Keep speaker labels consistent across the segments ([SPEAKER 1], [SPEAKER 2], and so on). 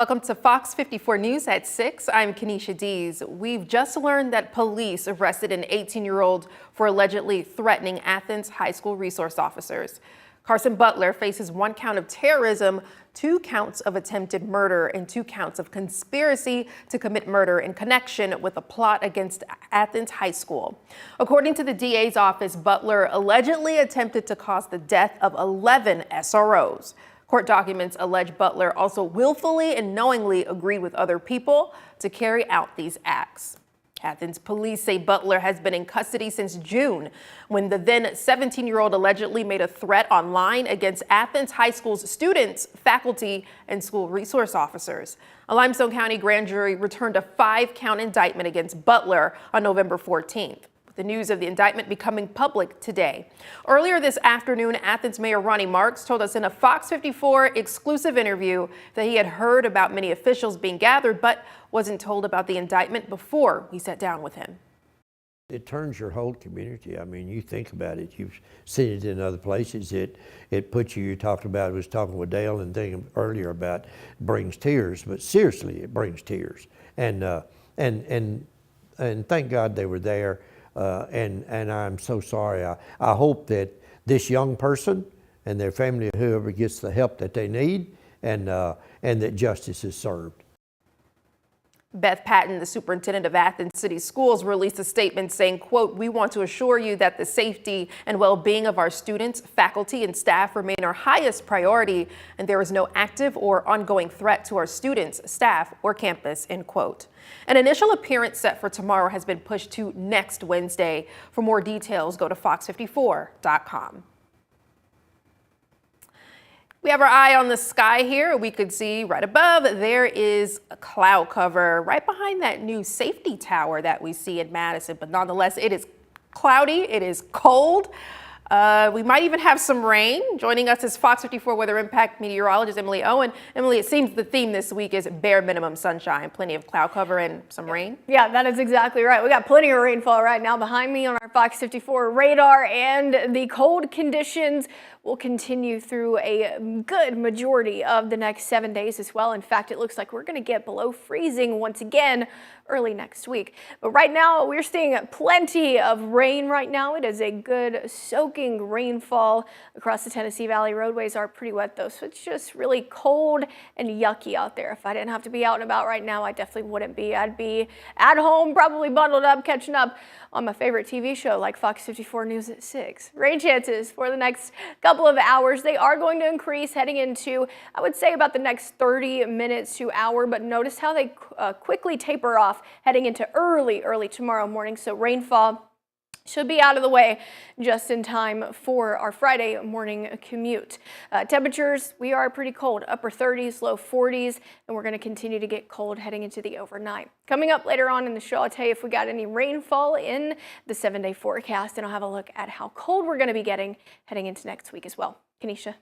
[SPEAKER 1] Welcome to Fox 54 News at 6. I'm Kenesha Dees. We've just learned that police arrested an 18-year-old for allegedly threatening Athens high school resource officers. Carson Butler faces 1 count of terrorism, 2 counts of attempted murder, and 2 counts of conspiracy to commit murder in connection with a plot against Athens High School. According to the DA's office, Butler allegedly attempted to cause the death of 11 SROs. Court documents allege Butler also willfully and knowingly agreed with other people to carry out these acts. Athens police say Butler has been in custody since June, when the then 17-year-old allegedly made a threat online against Athens High School's students, faculty, and school resource officers. A Limestone County grand jury returned a 5-count indictment against Butler on November 14th. The news of the indictment becoming public today. Earlier this afternoon, Athens Mayor Ronnie Marks told us in a Fox 54 exclusive interview that he had heard about many officials being gathered, but wasn't told about the indictment before we sat down with him.
[SPEAKER 2] It turns your whole community. I mean, you think about it. You've seen it in other places. It puts you talked about. I was talking with Dale and thinking earlier about brings tears, but seriously, it brings tears. And thank God they were there. And I'm so sorry. I hope that this young person and their family, whoever, gets the help that they need, and that justice is served.
[SPEAKER 1] Beth Patton, the superintendent of Athens City Schools, released a statement saying, quote, "We want to assure you that the safety and well-being of our students, faculty, and staff remain our highest priority, and there is no active or ongoing threat to our students, staff, or campus," end quote. An initial appearance set for tomorrow has been pushed to next Wednesday. For more details, go to fox54.com. We have our eye on the sky here. We could see right above there is a cloud cover right behind that new safety tower that we see in Madison. But nonetheless, it is cloudy. It is cold. We might even have some rain. Joining us is Fox 54 Weather Impact meteorologist Emily Owen. Emily, it seems the theme this week is bare minimum sunshine, plenty of cloud cover and some rain.
[SPEAKER 3] Yeah, that is exactly right. We got plenty of rainfall right now behind me on our Fox 54 radar, and the cold conditions will continue through a good majority of the next 7 days as well. In fact, it looks like we're going to get below freezing once again early next week. But right now, we're seeing plenty of rain right now. It is a good soaking rainfall across the Tennessee Valley. Roadways are pretty wet though, so it's just really cold and yucky out there. If I didn't have to be out and about right now, I definitely wouldn't be. I'd be at home, probably bundled up, catching up on my favorite TV show like Fox 54 News at 6. Rain chances for the next couple of hours. They are going to increase heading into, I would say, about the next 30 minutes to hour, but notice how they quickly taper off heading into early tomorrow morning. So rainfall should be out of the way just in time for our Friday morning commute. Temperatures, we are pretty cold, upper 30s, low 40s, and we're going to continue to get cold heading into the overnight. Coming up later on in the show, I'll tell you if we got any rainfall in the 7-day forecast, and I'll have a look at how cold we're going to be getting heading into next week as well. Kenesha.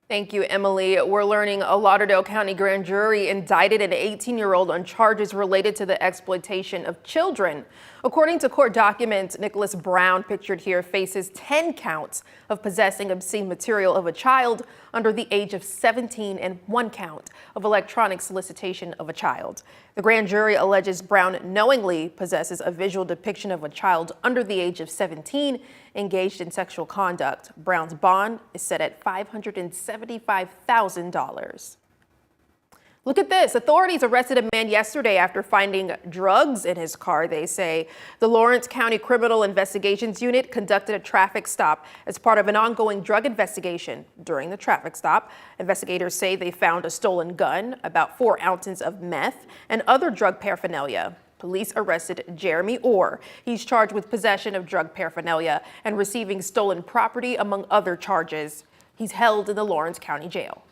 [SPEAKER 1] Thank you, Emily. We're learning a Lauderdale County grand jury indicted an 18-year-old on charges related to the exploitation of children. According to court documents, Nicholas Brown, pictured here, faces 10 counts of possessing obscene material of a child under the age of 17 and 1 count of electronic solicitation of a child. The grand jury alleges Brown knowingly possesses a visual depiction of a child under the age of 17 engaged in sexual conduct. Brown's bond is set at $575,000. Look at this. Authorities arrested a man yesterday after finding drugs in his car, they say. The Lawrence County Criminal Investigations Unit conducted a traffic stop as part of an ongoing drug investigation. During the traffic stop, investigators say they found a stolen gun, about 4 ounces of meth, and other drug paraphernalia. Police arrested Jeremy Orr. He's charged with possession of drug paraphernalia and receiving stolen property, among other charges. He's held in the Lawrence County Jail.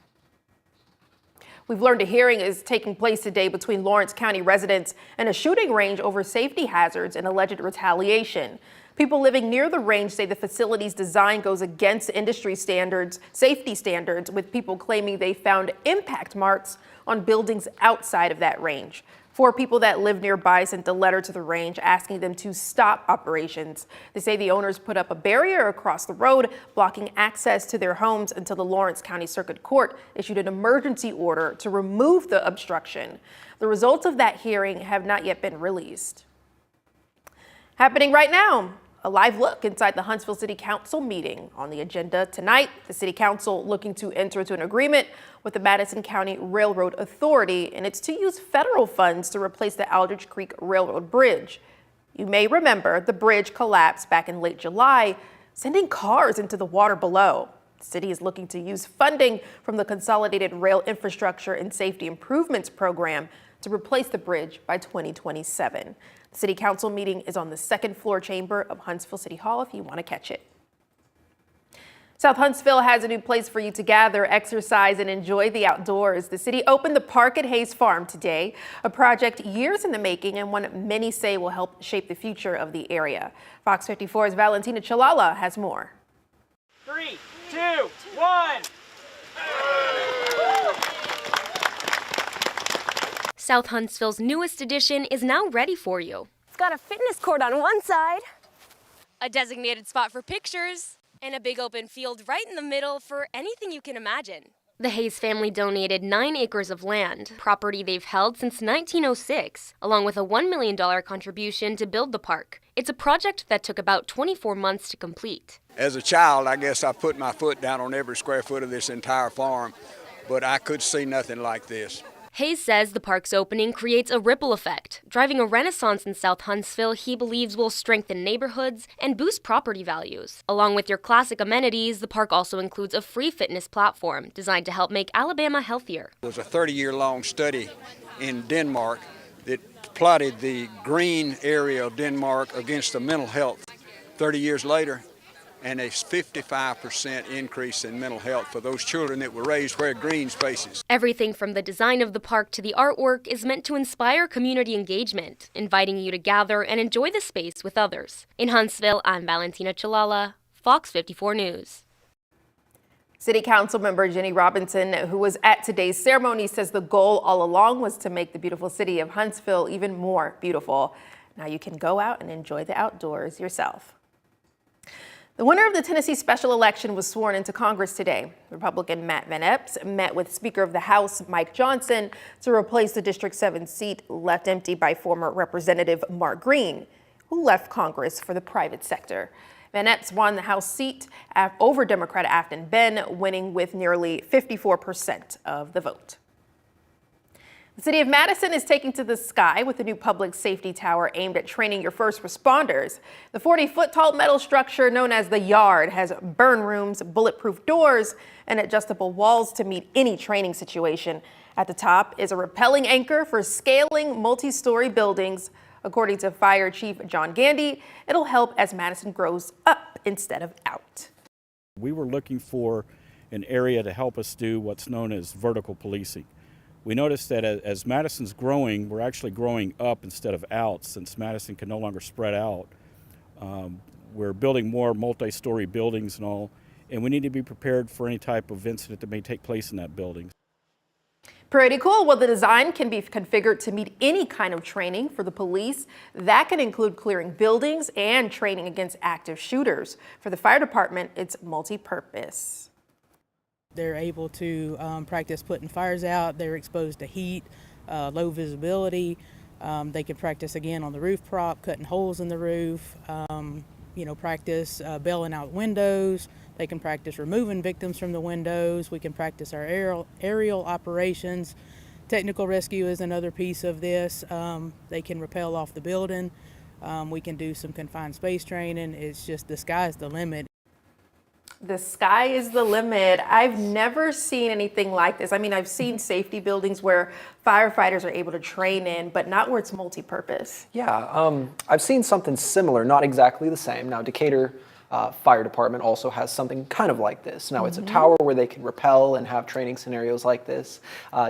[SPEAKER 1] We've learned a hearing is taking place today between Lawrence County residents and a shooting range over safety hazards and alleged retaliation. People living near the range say the facility's design goes against industry standards, safety standards, with people claiming they found impact marks on buildings outside of that range. 4 people that live nearby sent a letter to the range asking them to stop operations. They say the owners put up a barrier across the road, blocking access to their homes until the Lawrence County Circuit Court issued an emergency order to remove the obstruction. The results of that hearing have not yet been released. Happening right now, a live look inside the Huntsville City Council meeting. On the agenda tonight, the City Council looking to enter into an agreement with the Madison County Railroad Authority, and it's to use federal funds to replace the Aldrich Creek Railroad Bridge. You may remember the bridge collapsed back in late July, sending cars into the water below. The city is looking to use funding from the Consolidated Rail Infrastructure and Safety Improvements Program to replace the bridge by 2027. The City Council meeting is on the second floor chamber of Huntsville City Hall if you want to catch it. South Huntsville has a new place for you to gather, exercise, and enjoy the outdoors. The city opened the park at Hayes Farm today, a project years in the making and one many say will help shape the future of the area. Fox 54's Valentina Chalala has more.
[SPEAKER 4] 3, 2, 1.
[SPEAKER 5] South Huntsville's newest addition is now ready for you.
[SPEAKER 6] It's got a fitness court on one side,
[SPEAKER 5] A designated spot for pictures, and a big open field right in the middle for anything you can imagine. The Hayes family donated 9 acres of land, property they've held since 1906, along with a $1 million contribution to build the park. It's a project that took about 24 months to complete.
[SPEAKER 7] As a child, I guess I put my foot down on every square foot of this entire farm, but I could see nothing like this.
[SPEAKER 5] Hayes says the park's opening creates a ripple effect, driving a renaissance in South Huntsville he believes will strengthen neighborhoods and boost property values. Along with your classic amenities, the park also includes a free fitness platform designed to help make Alabama healthier.
[SPEAKER 7] It was a 30-year-long study in Denmark that plotted the green area of Denmark against the mental health 30 years later, and a 55% increase in mental health for those children that were raised where green spaces.
[SPEAKER 5] Everything from the design of the park to the artwork is meant to inspire community engagement, inviting you to gather and enjoy the space with others. In Huntsville, I'm Valentina Chalala, Fox 54 News.
[SPEAKER 1] City Council member Jenny Robinson, who was at today's ceremony, says the goal all along was to make the beautiful city of Huntsville even more beautiful. Now you can go out and enjoy the outdoors yourself. The winner of the Tennessee special election was sworn into Congress today. Republican Matt Van Epps met with Speaker of the House Mike Johnson to replace the District 7 seat left empty by former Representative Mark Green, who left Congress for the private sector. Van Epps won the House seat over Democrat Afton Benn, winning with nearly 54% of the vote. The city of Madison is taking to the sky with a new public safety tower aimed at training your first responders. The 40-foot-tall metal structure known as the Yard has burn rooms, bulletproof doors, and adjustable walls to meet any training situation. At the top is a rappelling anchor for scaling multi-story buildings. According to Fire Chief John Gandy, it'll help as Madison grows up instead of out.
[SPEAKER 8] We were looking for an area to help us do what's known as vertical policing. We noticed that as Madison's growing, we're actually growing up instead of out, since Madison can no longer spread out. We're building more multi-story buildings and all, and we need to be prepared for any type of incident that may take place in that building.
[SPEAKER 1] Pretty cool. Well, the design can be configured to meet any kind of training for the police. That can include clearing buildings and training against active shooters. For the fire department, it's multi-purpose.
[SPEAKER 9] They're able to practice putting fires out. They're exposed to heat, low visibility. They can practice again on the roof prop, cutting holes in the roof, practice bailing out windows. They can practice removing victims from the windows. We can practice our aerial operations. Technical rescue is another piece of this. They can rappel off the building. We can do some confined space training. It's just the sky's the limit.
[SPEAKER 1] The sky is the limit. I've never seen anything like this. I mean, I've seen safety buildings where firefighters are able to train in, but not where it's multi-purpose.
[SPEAKER 10] Yeah, I've seen something similar, not exactly the same. Now, Decatur fire department also has something kind of like this. Now, it's a tower where they can rappel and have training scenarios like this.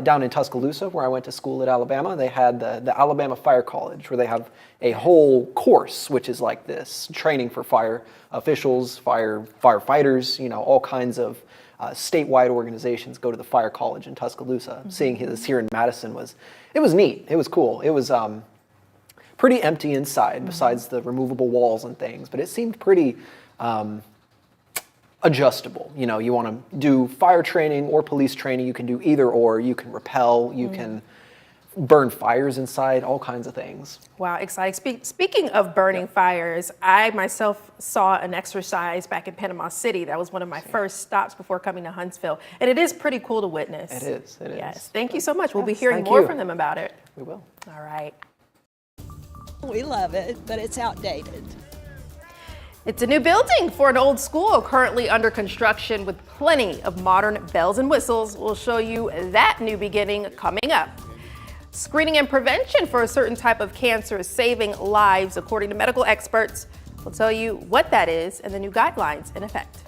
[SPEAKER 10] Down in Tuscaloosa, where I went to school at Alabama, they had the Alabama Fire College, where they have a whole course which is like this, training for fire officials, firefighters, you know, all kinds of statewide organizations go to the fire college in Tuscaloosa. Seeing this here in Madison was neat. It was cool. It was pretty empty inside, besides the removable walls and things, but it seemed pretty adjustable. You know, you want to do fire training or police training, you can do either or. You can rappel, you can burn fires inside, all kinds of things.
[SPEAKER 1] Wow, exciting. Speaking of burning fires, I myself saw an exercise back in Panama City. That was one of my first stops before coming to Huntsville. And it is pretty cool to witness.
[SPEAKER 10] It is.
[SPEAKER 1] Yes, thank you so much. We'll be
[SPEAKER 10] Yes,
[SPEAKER 1] hearing
[SPEAKER 10] thank
[SPEAKER 1] more
[SPEAKER 10] you.
[SPEAKER 1] from them about it.
[SPEAKER 10] We will.
[SPEAKER 1] All right.
[SPEAKER 11] We love it, but it's outdated.
[SPEAKER 1] It's a new building for an old school currently under construction with plenty of modern bells and whistles. We'll show you that new beginning coming up. Screening and prevention for a certain type of cancer is saving lives, according to medical experts. We'll tell you what that is and the new guidelines in effect.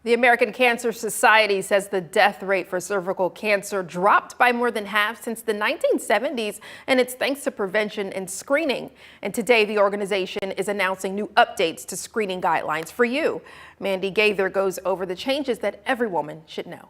[SPEAKER 1] The American Cancer Society says the death rate for cervical cancer dropped by more than half since the 1970s, and it's thanks to prevention and screening. And today, the organization is announcing new updates to screening guidelines for you. Mandy Gaither goes over the changes that every woman should know.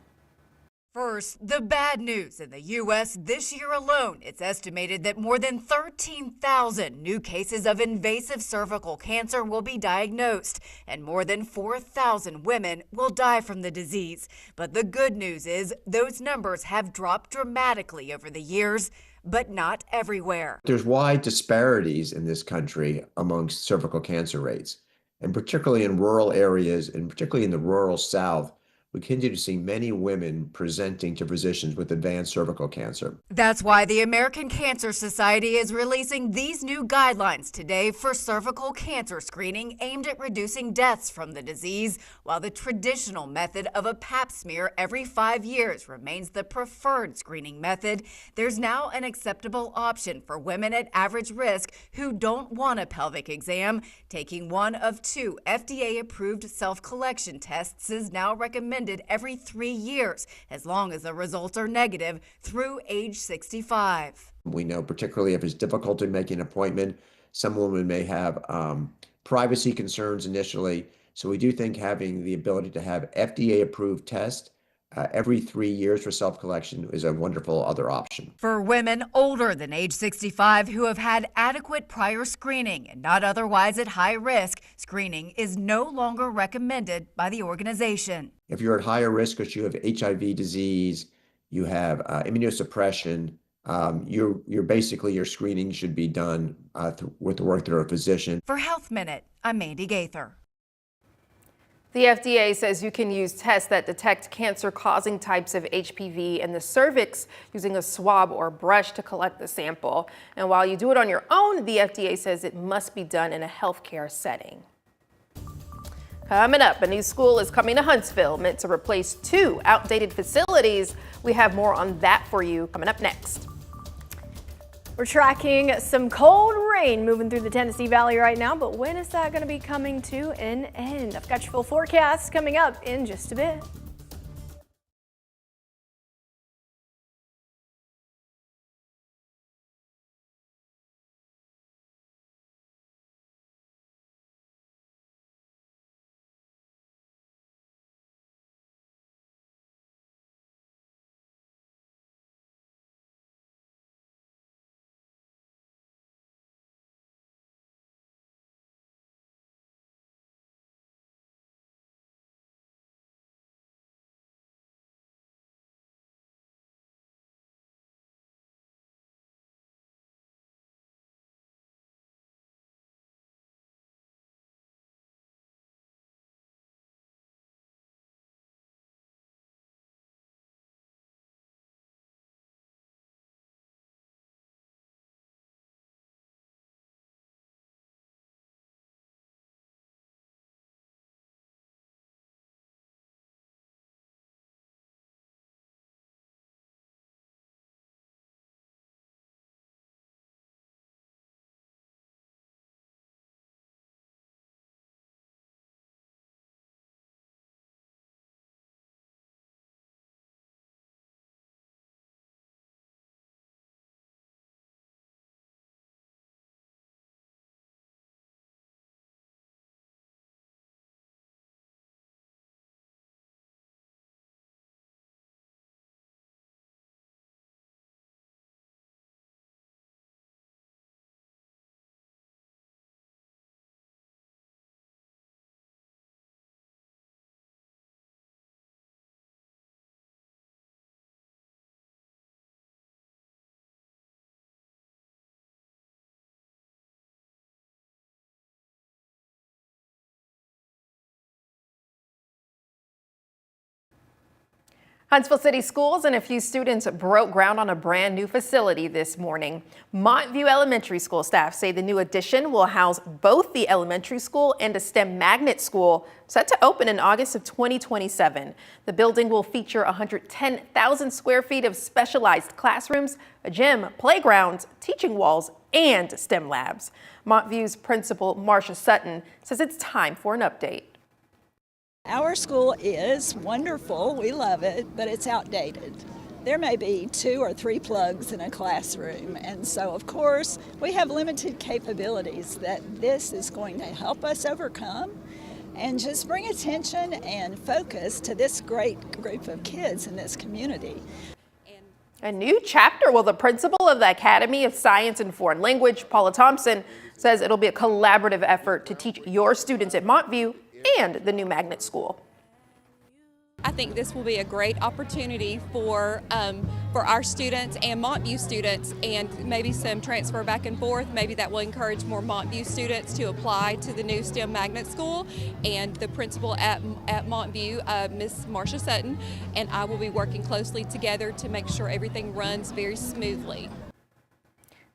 [SPEAKER 12] First, the bad news. In the U.S. this year alone, it's estimated that more than 13,000 new cases of invasive cervical cancer will be diagnosed, and more than 4,000 women will die from the disease. But the good news is those numbers have dropped dramatically over the years, but not everywhere.
[SPEAKER 13] There's wide disparities in this country amongst cervical cancer rates, and particularly in rural areas, and particularly in the rural South, we continue to see many women presenting to physicians with advanced cervical cancer.
[SPEAKER 12] That's why the American Cancer Society is releasing these new guidelines today for cervical cancer screening aimed at reducing deaths from the disease. While the traditional method of a pap smear every 5 years remains the preferred screening method, there's now an acceptable option for women at average risk who don't want a pelvic exam. Taking one of 2 FDA-approved self-collection tests is now recommended every 3 years, as long as the results are negative through age 65.
[SPEAKER 13] We know particularly if it's difficult to make an appointment, some women may have privacy concerns initially. So we do think having the ability to have FDA-approved tests every 3 years for self-collection is a wonderful other option.
[SPEAKER 12] For women older than age 65 who have had adequate prior screening and not otherwise at high risk, screening is no longer recommended by the organization.
[SPEAKER 13] If you're at higher risk because you have HIV disease, you have immunosuppression, your screening should be done with the work through a physician.
[SPEAKER 12] For Health Minute, I'm Mandy Gaither.
[SPEAKER 1] The FDA says you can use tests that detect cancer-causing types of HPV in the cervix using a swab or brush to collect the sample. And while you do it on your own, the FDA says it must be done in a healthcare setting. Coming up, a new school is coming to Huntsville, meant to replace 2 outdated facilities. We have more on that for you coming up next.
[SPEAKER 3] We're tracking some cold rain moving through the Tennessee Valley right now, but when is that going to be coming to an end? I've got your full forecast coming up in just a bit. Huntsville City Schools and a few students broke ground on a brand new facility this morning. Montview Elementary School staff say the new addition will house both the elementary school and a STEM magnet school set to open in August of 2027. The building will feature 110,000 square feet of specialized classrooms, a gym, playgrounds, teaching walls, and STEM labs. Montview's principal, Marcia Sutton, says it's time for an update.
[SPEAKER 11] Our school is wonderful, we love it, but it's outdated. There may be 2 or 3 plugs in a classroom, and so of course we have limited capabilities that this is going to help us overcome and just bring attention and focus to this great group of kids in this community.
[SPEAKER 1] A new chapter. Well, the principal of the Academy of Science and Foreign Language, Paula Thompson, says it'll be a collaborative effort to teach your students at Montview and the new magnet school.
[SPEAKER 14] I think this will be a great opportunity for our students and Montview students, and maybe some transfer back and forth. Maybe that will encourage more Montview students to apply to the new STEM magnet school. And the principal at Montview, Miss Marcia Sutton, and I will be working closely together to make sure everything runs very smoothly.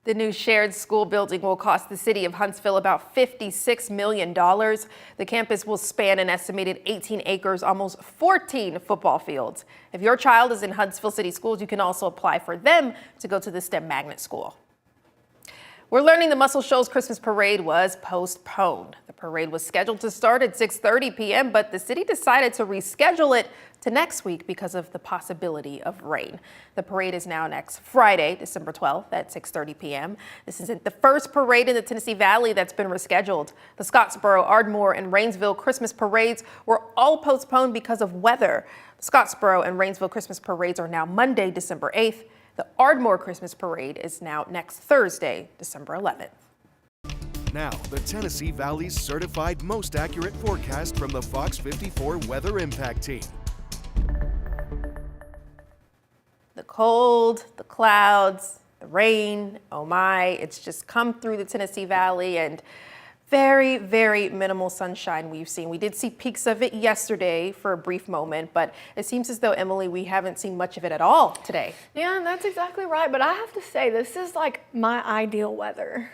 [SPEAKER 1] The new shared school building will cost the city of Huntsville about $56 million. The campus will span an estimated 18 acres, almost 14 football fields. If your child is in Huntsville City Schools, you can also apply for them to go to the STEM magnet school. We're learning the Muscle Shoals Christmas Parade was postponed. The parade was scheduled to start at 6:30 p.m., but the city decided to reschedule it to next week because of the possibility of rain. The parade is now next Friday, December 12th at 6:30 p.m. This isn't the first parade in the Tennessee Valley that's been rescheduled. The Scottsboro, Ardmore, and Rainsville Christmas parades were all postponed because of weather. The Scottsboro and Rainsville Christmas parades are now Monday, December 8th. The Ardmore Christmas Parade is now next Thursday, December 11th.
[SPEAKER 15] Now, the Tennessee Valley's certified most accurate forecast from the FOX54 Weather Impact Team.
[SPEAKER 1] The cold, the clouds, the rain, oh my, it's just come through the Tennessee Valley, and very, very minimal sunshine we've seen. We did see peaks of it yesterday for a brief moment, but it seems as though, Emily, we haven't seen much of it at all today.
[SPEAKER 3] Yeah, that's exactly right. But I have to say, this is like my ideal weather.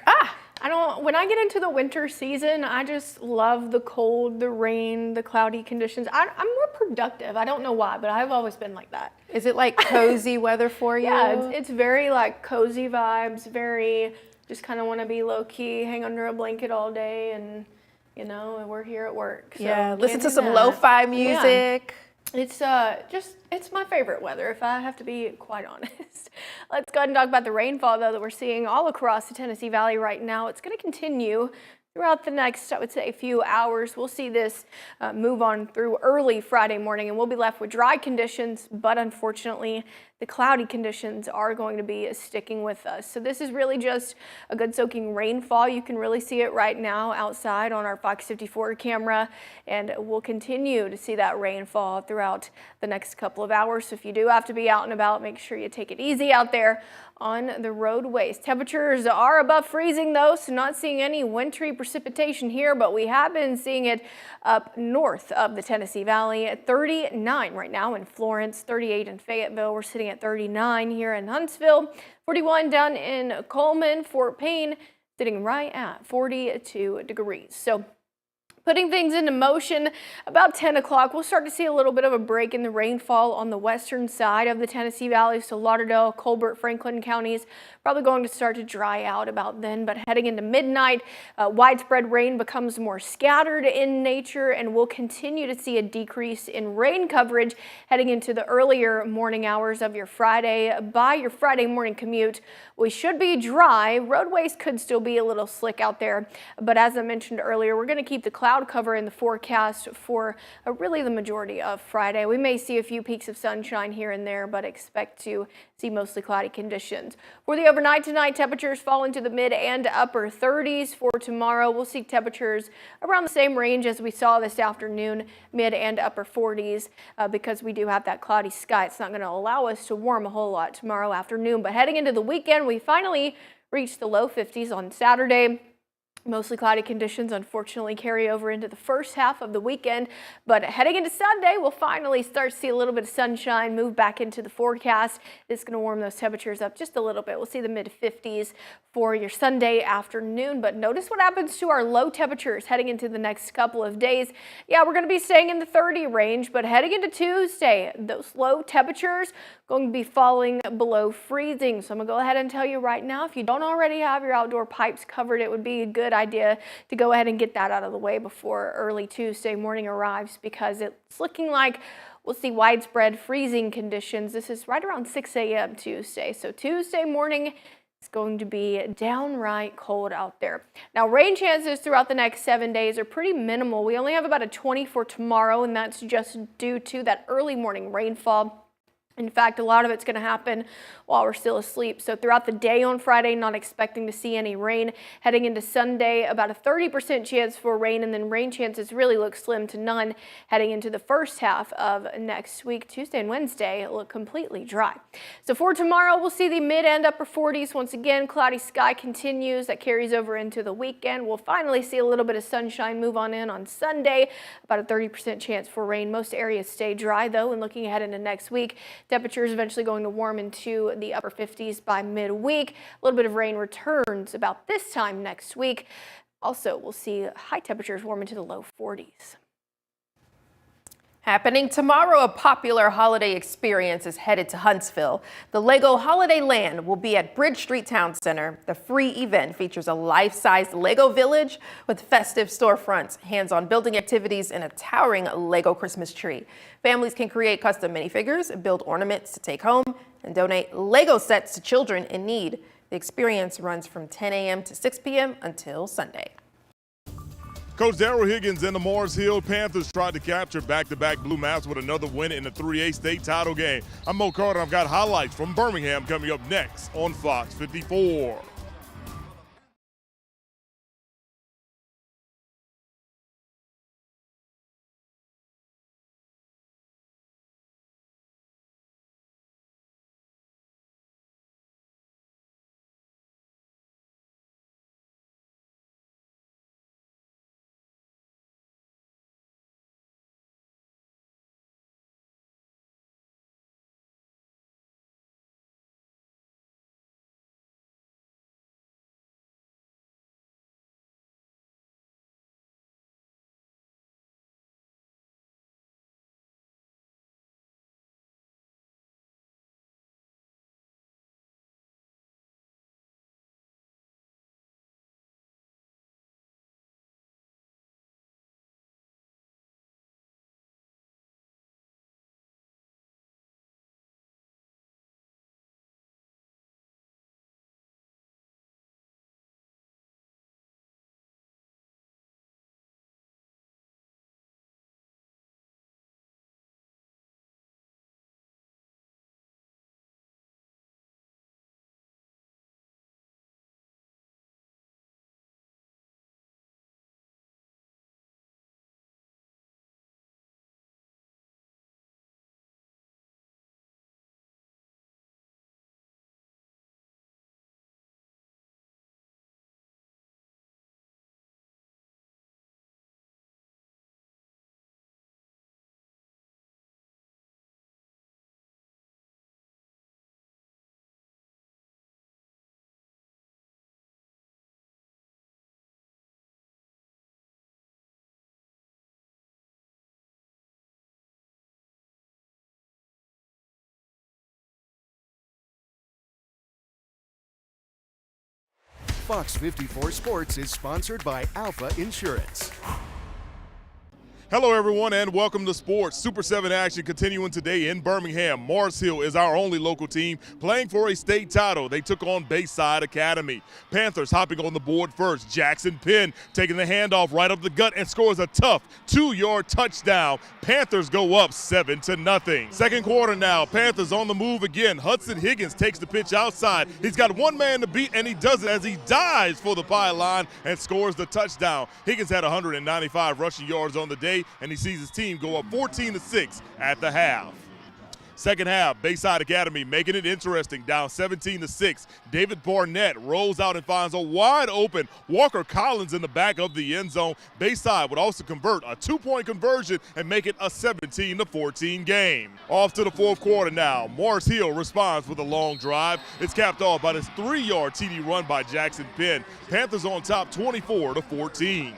[SPEAKER 3] When I get into the winter season, I just love the cold, the rain, the cloudy conditions. I'm more productive. I don't know why, but I've always been like that.
[SPEAKER 1] Is it like cozy weather for you?
[SPEAKER 3] Yeah, it's very like cozy vibes, very just kind of want to be low key, hang under a blanket all day, and you know, we're here at work. So
[SPEAKER 1] yeah, listen to some lo-fi music.
[SPEAKER 3] Yeah. It's my favorite weather, if I have to be quite honest. Let's go ahead and talk about the rainfall, though, that we're seeing all across the Tennessee Valley right now. It's going to continue throughout the next, I would say, few hours. We'll see this move on through early Friday morning, and we'll be left with dry conditions, but unfortunately, the cloudy conditions are going to be sticking with us. So this is really just a good soaking rainfall. You can really see it right now outside on our FOX54 camera, and we'll continue to see that rainfall throughout the next couple of hours. So if you do have to be out and about, make sure you take it easy out there on the roadways. Temperatures are above freezing, though, so not seeing any wintry precipitation here, but we have been seeing it up north of the Tennessee Valley at 39 right now in Florence, 38 in Fayetteville. We're sitting at 39 here in Huntsville, 41 down in Coleman, Fort Payne, sitting right at 42 degrees. So putting things into motion, about 10 o'clock, we'll start to see a little bit of a break in the rainfall on the western side of the Tennessee Valley. So Lauderdale, Colbert, Franklin counties probably going to start to dry out about then. But heading into midnight, widespread rain becomes more scattered in nature, and we'll continue to see a decrease in rain coverage heading into the earlier morning hours of your Friday. By your Friday morning commute, we should be dry. Roadways could still be a little slick out there, but as I mentioned earlier, we're going to keep the cloud cover in the forecast for really the majority of Friday. We may see a few peaks of sunshine here and there, but expect to see mostly cloudy conditions. For the overnight tonight, temperatures fall into the mid and upper 30s. For tomorrow, we'll see temperatures around the same range as we saw this afternoon, mid and upper 40s, because we do have that cloudy sky. It's not going to allow us to warm a whole lot tomorrow afternoon, but heading into the weekend, we finally reached the low 50s on Saturday. Mostly cloudy conditions, unfortunately, carry over into the first half of the weekend, but heading into Sunday, we'll finally start to see a little bit of sunshine move back into the forecast. It's going to warm those temperatures up just a little bit. We'll see the mid-50s for your Sunday afternoon, but notice what happens to our low temperatures heading into the next couple of days. Yeah, we're going to be staying in the 30 range, but heading into Tuesday, those low temperatures going to be falling below freezing. So I'm going to go ahead and tell you right now, if you don't already have your outdoor pipes covered, it would be a good idea to go ahead and get that out of the way before early Tuesday morning arrives, because it's looking like we'll see widespread freezing conditions. This is right around 6 a.m. Tuesday. So Tuesday morning, it's going to be downright cold out there. Now, rain chances throughout the next 7 days are pretty minimal. We only have about a 20 for tomorrow, and that's just due to that early morning rainfall. In fact, a lot of it's going to happen while we're still asleep. So throughout the day on Friday, not expecting to see any rain. Heading into Sunday, about a 30% chance for rain, and then rain chances really look slim to none heading into the first half of next week. Tuesday and Wednesday look completely dry. So for tomorrow, we'll see the mid and upper 40s. Once again, cloudy sky continues. That carries over into the weekend. We'll finally see a little bit of sunshine move on in on Sunday. About a 30% chance for rain. Most areas stay dry, though, and looking ahead into next week, temperatures eventually going to warm into the upper 50s by midweek. A little bit of rain returns about this time next week. Also, we'll see high temperatures warm into the low 40s.
[SPEAKER 1] Happening tomorrow, a popular holiday experience is headed to Huntsville. The Lego Holiday Land will be at Bridge Street Town Center. The free event features a life-size Lego village with festive storefronts, hands-on building activities, and a towering Lego Christmas tree. Families can create custom minifigures, build ornaments to take home, and donate Lego sets to children in need. The experience runs from 10 a.m. to 6 p.m. until Sunday.
[SPEAKER 16] Coach Darrell Higgins and the Morris Hill Panthers tried to capture back-to-back blue maps with another win in the 3A state title game. I'm Mo Carter. I've got highlights from Birmingham coming up next on Fox 54.
[SPEAKER 15] Fox 54 Sports is sponsored by Alpha Insurance.
[SPEAKER 16] Hello, everyone, and welcome to sports. Super 7 action continuing today in Birmingham. Morris Hill is our only local team playing for a state title. They took on Bayside Academy. Panthers hopping on the board first. Jackson Penn taking the handoff right up the gut and scores a tough 2-yard touchdown. Panthers go up 7-0. Second quarter now. Panthers on the move again. Hudson Higgins takes the pitch outside. He's got one man to beat, and he does it as he dives for the pylon and scores the touchdown. Higgins had 195 rushing yards on the day, and he sees his team go up 14-6 at the half. Second half, Bayside Academy making it interesting, down 17-6. David Barnett rolls out and finds a wide open Walker Collins in the back of the end zone. Bayside would also convert a 2-point conversion and make it a 17-14 game. Off to the fourth quarter now. Morris Hill responds with a long drive. It's capped off by this 3-yard TD run by Jackson Penn. Panthers on top 24-14.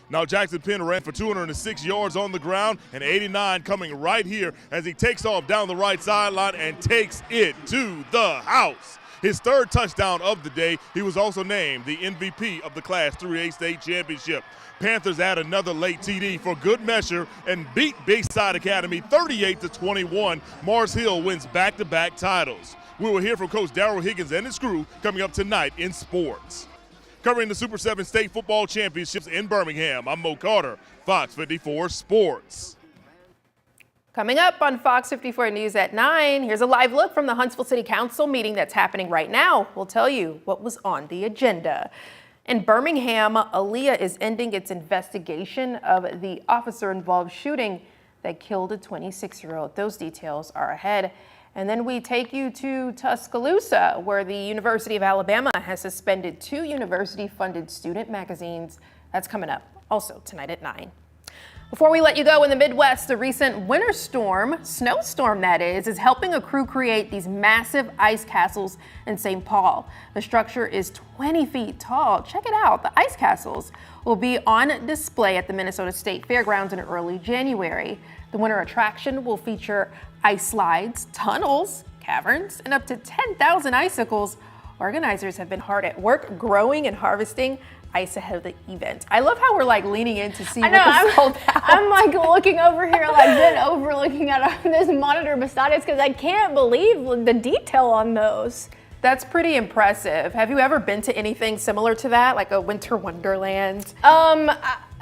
[SPEAKER 16] Now Jackson Penn ran for 206 yards on the ground and 89 coming right here as he takes off down the right sideline and takes it to the house. His third touchdown of the day. He was also named the MVP of the Class 3A state championship. Panthers add another late TD for good measure and beat Bayside Academy 38-21. Morris Hill wins back-to-back titles. We will hear from Coach Darrell Higgins and his crew coming up tonight in sports. Covering the Super 7 State Football Championships in Birmingham, I'm Mo Carter, Fox 54 Sports.
[SPEAKER 1] Coming up on Fox 54 News at 9, here's a live look from the Huntsville City Council meeting that's happening right now. We'll tell you what was on the agenda. In Birmingham, Aaliyah is ending its investigation of the officer-involved shooting that killed a 26-year-old. Those details are ahead. And then we take you to Tuscaloosa, where the University of Alabama has suspended 2 university-funded student magazines. That's coming up also tonight at 9. Before we let you go, in the Midwest, the recent winter storm, snowstorm that is helping a crew create these massive ice castles in St. Paul. The structure is 20 feet tall. Check it out. The ice castles will be on display at the Minnesota State Fairgrounds in early January. The winter attraction will feature ice slides, tunnels, caverns, and up to 10,000 icicles. Organizers have been hard at work growing and harvesting ice ahead of the event. I love how we're like leaning in to see what is sold out.
[SPEAKER 3] I'm like looking over here, like bent over looking at this monitor beside us because I can't believe the detail on those.
[SPEAKER 1] That's pretty impressive. Have you ever been to anything similar to that, like a winter wonderland?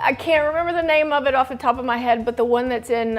[SPEAKER 3] I can't remember the name of it off the top of my head, but the one that's in